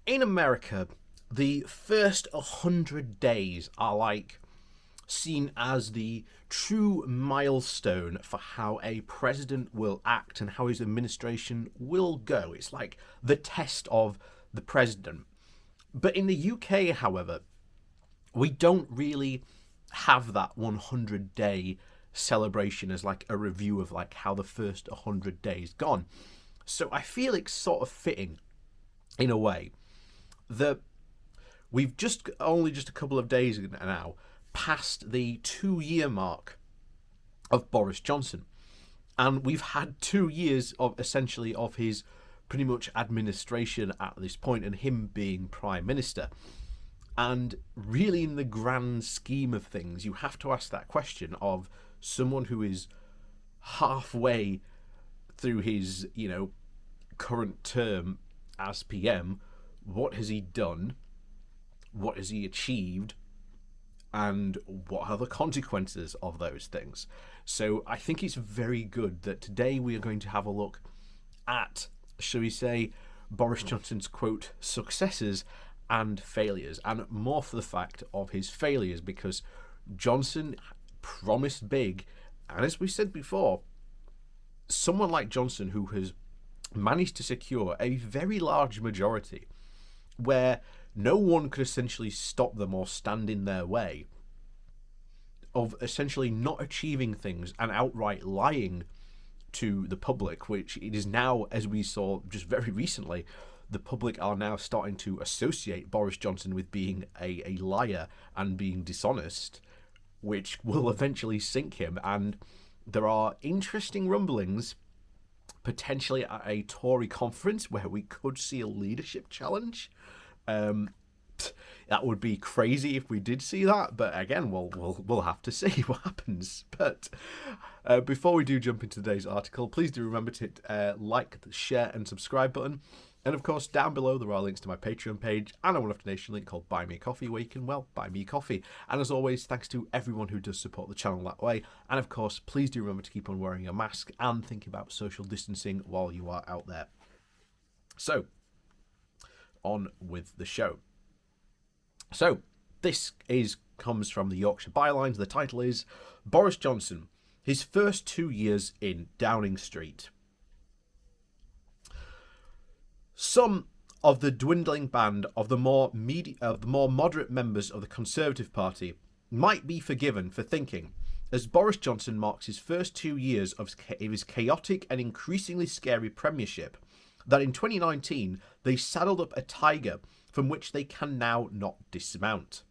In America, the first 100 days are like seen as the true milestone for how a president will act and how his administration will go. It's like the test of the president. But in the UK, however, we don't really have that 100-day celebration as like a review of like how the first 100 days gone. So I feel it's sort of fitting in a way that we've just a couple of days now past the 2-year mark of Boris Johnson, and we've had 2 years of essentially of his pretty much administration at this point and him being prime minister. And really, in the grand scheme of things, you have to ask that question of someone who is halfway through his, current term as PM. What has he done? What has he achieved? And what are the consequences of those things? So I think it's very good that today we are going to have a look at, shall we say, Boris Johnson's, quote, successes and failures, and more for the fact of his failures, because Johnson promised big, and as we said before, someone like Johnson who has managed to secure a very large majority where no one could essentially stop them or stand in their way of essentially not achieving things and outright lying to the public, which it is now, as we saw just very recently, the public are now starting to associate Boris Johnson with being a liar and being dishonest, which will eventually sink him. And there are interesting rumblings potentially at a Tory conference where we could see a leadership challenge. That would be crazy if we did see that, but again, we'll have to see what happens. But before we do jump into today's article, please do remember to hit like, share, and subscribe button. And of course, down below there are links to my Patreon page and a one-off donation link called Buy Me a Coffee, where you can, well, buy me a coffee. And as always, thanks to everyone who does support the channel that way. And of course, please do remember to keep on wearing a mask and think about social distancing while you are out there. So, on with the show. So, this comes from the Yorkshire Bylines. The title is Boris Johnson, his first 2 years in Downing Street. Some of the dwindling band of the more moderate members of the Conservative Party might be forgiven for thinking, as Boris Johnson marks his first 2 years of his chaotic and increasingly scary premiership, that in 2019 they saddled up a tiger from which they can now not dismount.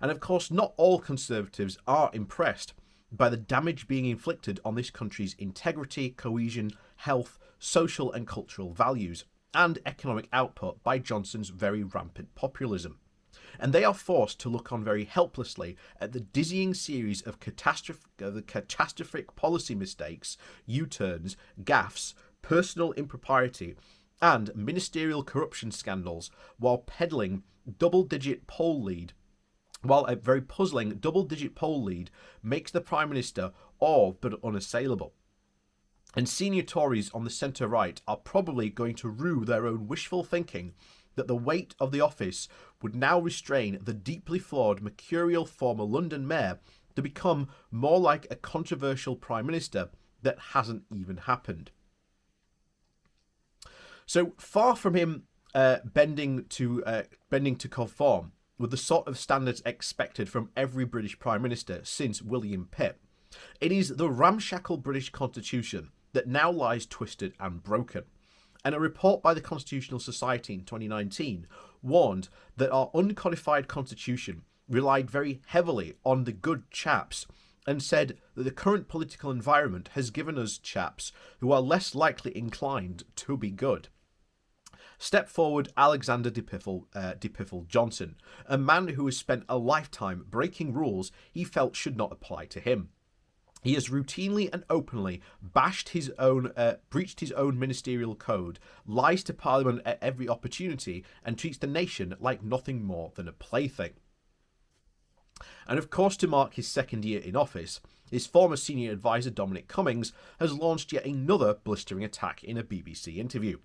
And of course, not all Conservatives are impressed by the damage being inflicted on this country's integrity, cohesion, health, social and cultural values, and economic output by Johnson's very rampant populism. And they are forced to look on very helplessly at the dizzying series of catastrophic policy mistakes, U-turns, gaffes, personal impropriety, and ministerial corruption scandals, while a very puzzling double-digit poll lead makes the Prime Minister all but unassailable. And senior Tories on the centre-right are probably going to rue their own wishful thinking that the weight of the office would now restrain the deeply flawed, mercurial former London mayor to become more like a controversial Prime Minister that hasn't even happened. So far from him bending to conform with the sort of standards expected from every British Prime Minister since William Pitt, it is the ramshackle British Constitution that now lies twisted and broken. And a report by the Constitutional Society in 2019 warned that our uncodified constitution relied very heavily on the good chaps, and said that the current political environment has given us chaps who are less likely inclined to be good. Step forward Alexander de Pfeffel Johnson, a man who has spent a lifetime breaking rules he felt should not apply to him. He has routinely and openly breached his own ministerial code, lies to Parliament at every opportunity, and treats the nation like nothing more than a plaything. And of course, to mark his second year in office, his former senior advisor Dominic Cummings has launched yet another blistering attack in a BBC interview.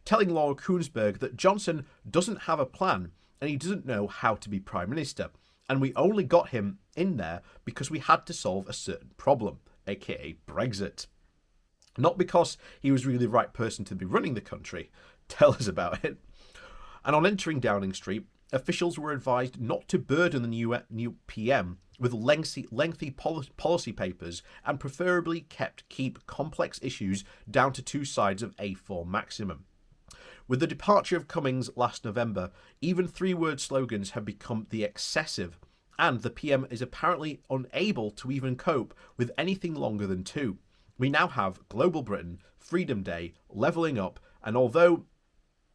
telling Laura Kuenssberg that Johnson doesn't have a plan and he doesn't know how to be Prime Minister, and we only got him in there because we had to solve a certain problem, aka Brexit. Not because he was really the right person to be running the country. Tell us about it. And on entering Downing Street, officials were advised not to burden the new PM with lengthy policy papers and preferably keep complex issues down to 2 sides of A4 maximum. With the departure of Cummings last November, even 3-word slogans have become the excessive, and the PM is apparently unable to even cope with anything longer than 2. We now have Global Britain, Freedom Day, Levelling Up, and although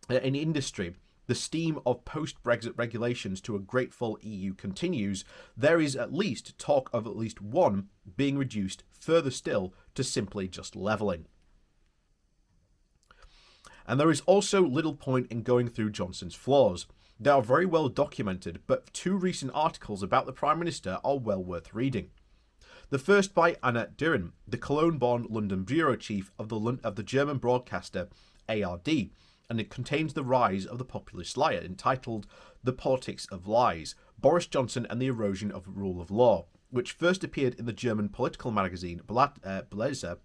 in industry the steam of post-Brexit regulations to a grateful EU continues, there is at least talk of at least one being reduced further still to simply just levelling. And there is also little point in going through Johnson's flaws. They are very well documented, but 2 recent articles about the Prime Minister are well worth reading. The first by Annette Duren, the Cologne-born London bureau chief of the German broadcaster ARD, and it contains the rise of the populist liar, entitled The Politics of Lies, Boris Johnson and the Erosion of Rule of Law, which first appeared in the German political magazine Bläser,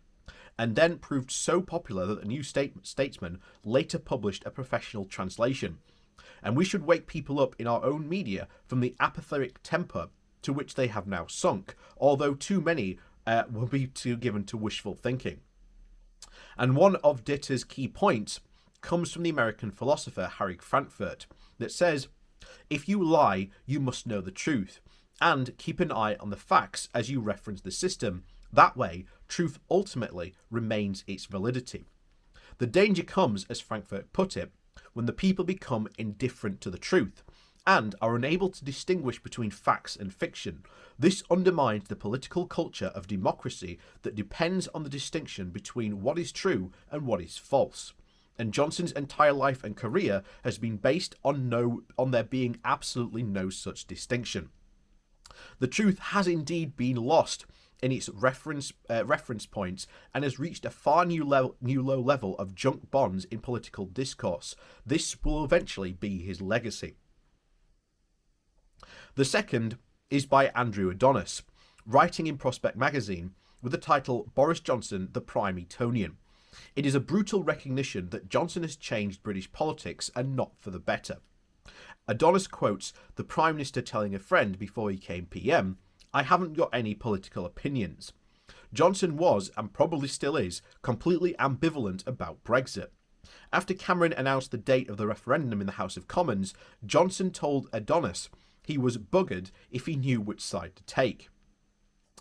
and then proved so popular that the New Statesman later published a professional translation. And we should wake people up in our own media from the apathetic temper to which they have now sunk, although too many will be too given to wishful thinking. And one of Ditter's key points comes from the American philosopher Harry Frankfurt, that says, if you lie, you must know the truth, and keep an eye on the facts as you reference the system. That way, truth ultimately remains its validity. The danger comes, as Frankfurt put it, when the people become indifferent to the truth, and are unable to distinguish between facts and fiction. This undermines the political culture of democracy that depends on the distinction between what is true and what is false. And Johnson's entire life and career has been based on there being absolutely no such distinction. The truth has indeed been lost in its reference points and has reached a far new low level of junk bonds in political discourse. This will eventually be his legacy. The second is by Andrew Adonis, writing in Prospect magazine with the title Boris Johnson, the Prime Etonian. It is a brutal recognition that Johnson has changed British politics and not for the better. Adonis quotes the Prime Minister telling a friend before he came PM, "I haven't got any political opinions." Johnson was, and probably still is, completely ambivalent about Brexit. After Cameron announced the date of the referendum in the House of Commons, Johnson told Adonis he was buggered if he knew which side to take.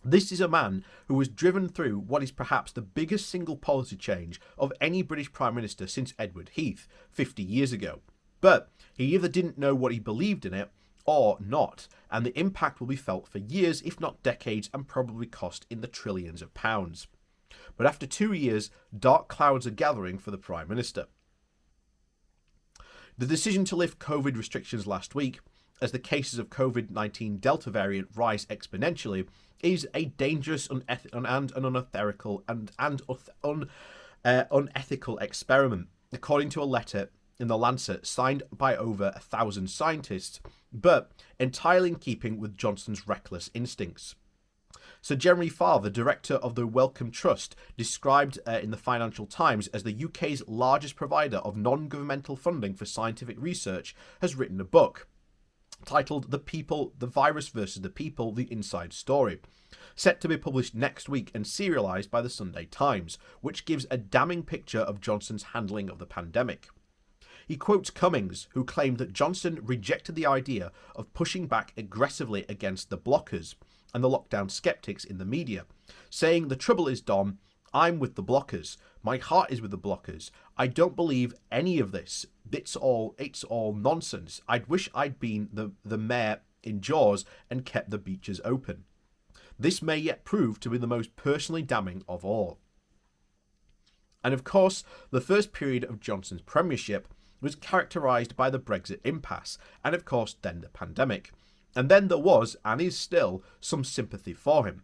This is a man who was driven through what is perhaps the biggest single policy change of any British Prime Minister since Edward Heath 50 years ago. But he either didn't know what he believed in it or not, and the impact will be felt for years, if not decades, and probably cost in the trillions of pounds. But after 2 years, dark clouds are gathering for the Prime Minister. The decision to lift COVID restrictions last week, as the cases of COVID-19 Delta variant rise exponentially, is a dangerous and unethical experiment, according to a letter in The Lancet signed by over 1,000 scientists, but entirely in keeping with Johnson's reckless instincts. Sir Jeremy Farr, the director of the Wellcome Trust, described in the Financial Times as the UK's largest provider of non-governmental funding for scientific research, has written a book titled The Virus versus the People, The Inside Story, set to be published next week and serialised by the Sunday Times, which gives a damning picture of Johnson's handling of the pandemic. He quotes Cummings, who claimed that Johnson rejected the idea of pushing back aggressively against the blockers and the lockdown skeptics in the media, saying, "The trouble is, Dom, I'm with the blockers. My heart is with the blockers. I don't believe any of this. It's all nonsense. I'd wish I'd been the mayor in Jaws and kept the beaches open." This may yet prove to be the most personally damning of all. And of course, the first period of Johnson's premiership was characterised by the Brexit impasse, and of course then the pandemic. And then there was, and is still, some sympathy for him.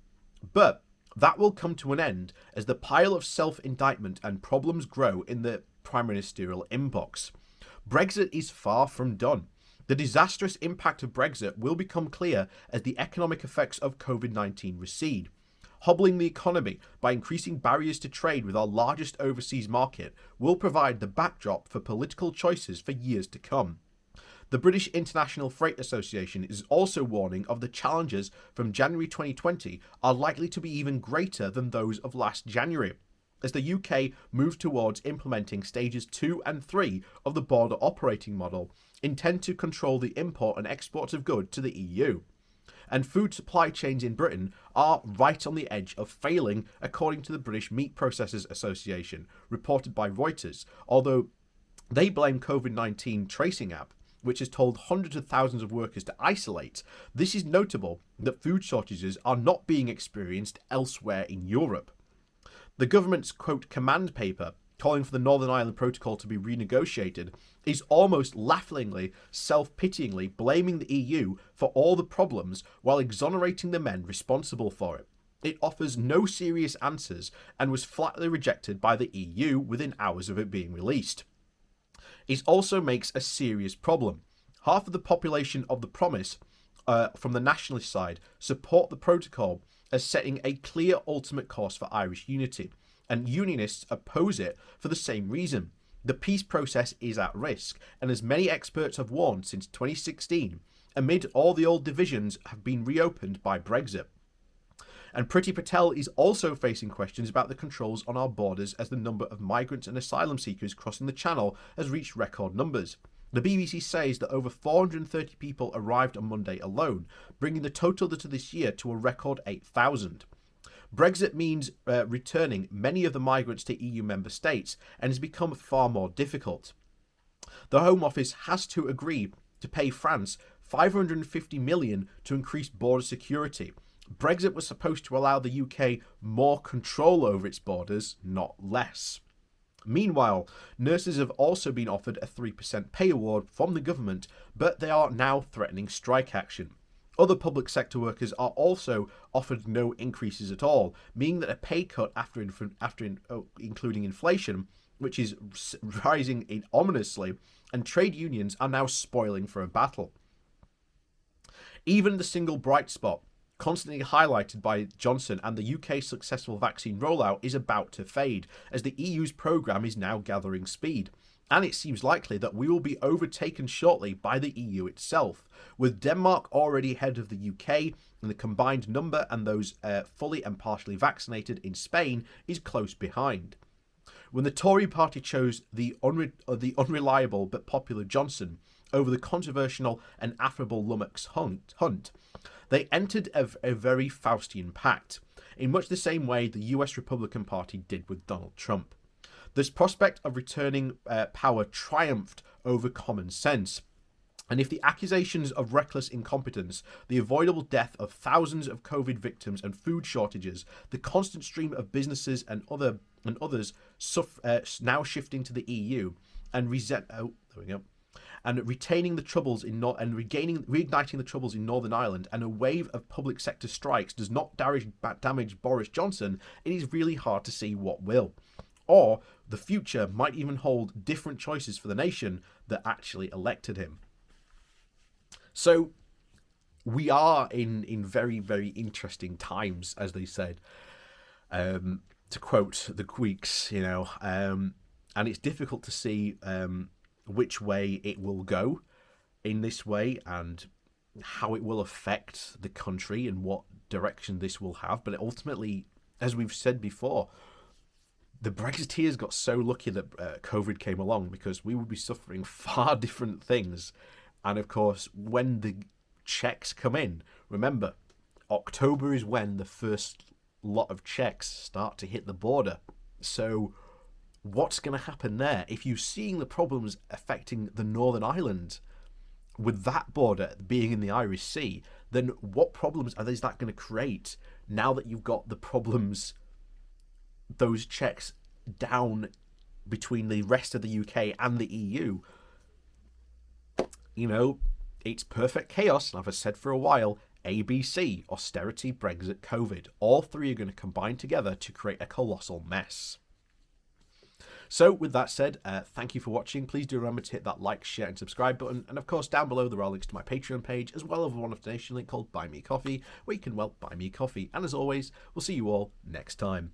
But that will come to an end as the pile of self-indictment and problems grow in the prime ministerial inbox. Brexit is far from done. The disastrous impact of Brexit will become clear as the economic effects of COVID-19 recede. Hobbling the economy by increasing barriers to trade with our largest overseas market will provide the backdrop for political choices for years to come. The British International Freight Association is also warning of the challenges from January 2020 are likely to be even greater than those of last January, as the UK moves towards implementing stages 2 and 3 of the border operating model, intend to control the import and export of goods to the EU. And food supply chains in Britain are right on the edge of failing, according to the British Meat Processors Association, reported by Reuters, although they blame COVID-19 tracing app, which has told hundreds of thousands of workers to isolate. This is notable that food shortages are not being experienced elsewhere in Europe. The government's, quote, command paper calling for the Northern Ireland Protocol to be renegotiated is almost laughingly, self-pityingly blaming the EU for all the problems while exonerating the men responsible for it. It offers no serious answers and was flatly rejected by the EU within hours of it being released. It also makes a serious problem. Half of the population of the Promise, from the nationalist side, support the protocol as setting a clear ultimate course for Irish unity, and unionists oppose it for the same reason. The peace process is at risk, and as many experts have warned since 2016, amid all the old divisions have been reopened by Brexit. And Priti Patel is also facing questions about the controls on our borders as the number of migrants and asylum seekers crossing the Channel has reached record numbers. The BBC says that over 430 people arrived on Monday alone, bringing the total to this year to a record 8,000. Brexit means returning many of the migrants to EU member states and has become far more difficult. The Home Office has to agree to pay France $550 million to increase border security. Brexit was supposed to allow the UK more control over its borders, not less. Meanwhile, nurses have also been offered a 3% pay award from the government, but they are now threatening strike action. Other public sector workers are also offered no increases at all, meaning that a pay cut after including inflation, which is rising ominously, and trade unions are now spoiling for a battle. Even the single bright spot, constantly highlighted by Johnson and the UK's successful vaccine rollout, is about to fade, as the EU's programme is now gathering speed. And it seems likely that we will be overtaken shortly by the EU itself, with Denmark already ahead of the UK, and the combined number and those fully and partially vaccinated in Spain is close behind. When the Tory party chose the unreliable but popular Johnson over the controversial and affable Lummox Hunt, they entered a very Faustian pact, in much the same way the US Republican Party did with Donald Trump. This prospect of returning power triumphed over common sense. And if the accusations of reckless incompetence, the avoidable death of thousands of COVID victims and food shortages, the constant stream of businesses and others now shifting to the EU, and reigniting the troubles in Northern Ireland, and a wave of public sector strikes does not damage Boris Johnson, it is really hard to see what will. Or the future might even hold different choices for the nation that actually elected him. So we are in very, very interesting times, as they said, to quote the Queeks, and it's difficult to see which way it will go in this way and how it will affect the country and what direction this will have. But ultimately, as we've said before, the Brexiteers got so lucky that COVID came along, because we would be suffering far different things. And of course, when the checks come in, remember, October is when the first lot of checks start to hit the border. So what's going to happen there? If you're seeing the problems affecting the Northern Ireland with that border being in the Irish Sea, then what problems is that going to create now that you've got the problems, those checks down between the rest of the UK and the EU? It's perfect chaos, and I've said for a while, ABC, austerity, Brexit, COVID, all three are going to combine together to create a colossal mess. So with that said, thank you for watching. Please do remember to hit that like, share and subscribe button. And of course, down below there are links to my Patreon page, as well as one donation link called Buy Me Coffee, where you can, well, buy me coffee. And as always, we'll see you all next time.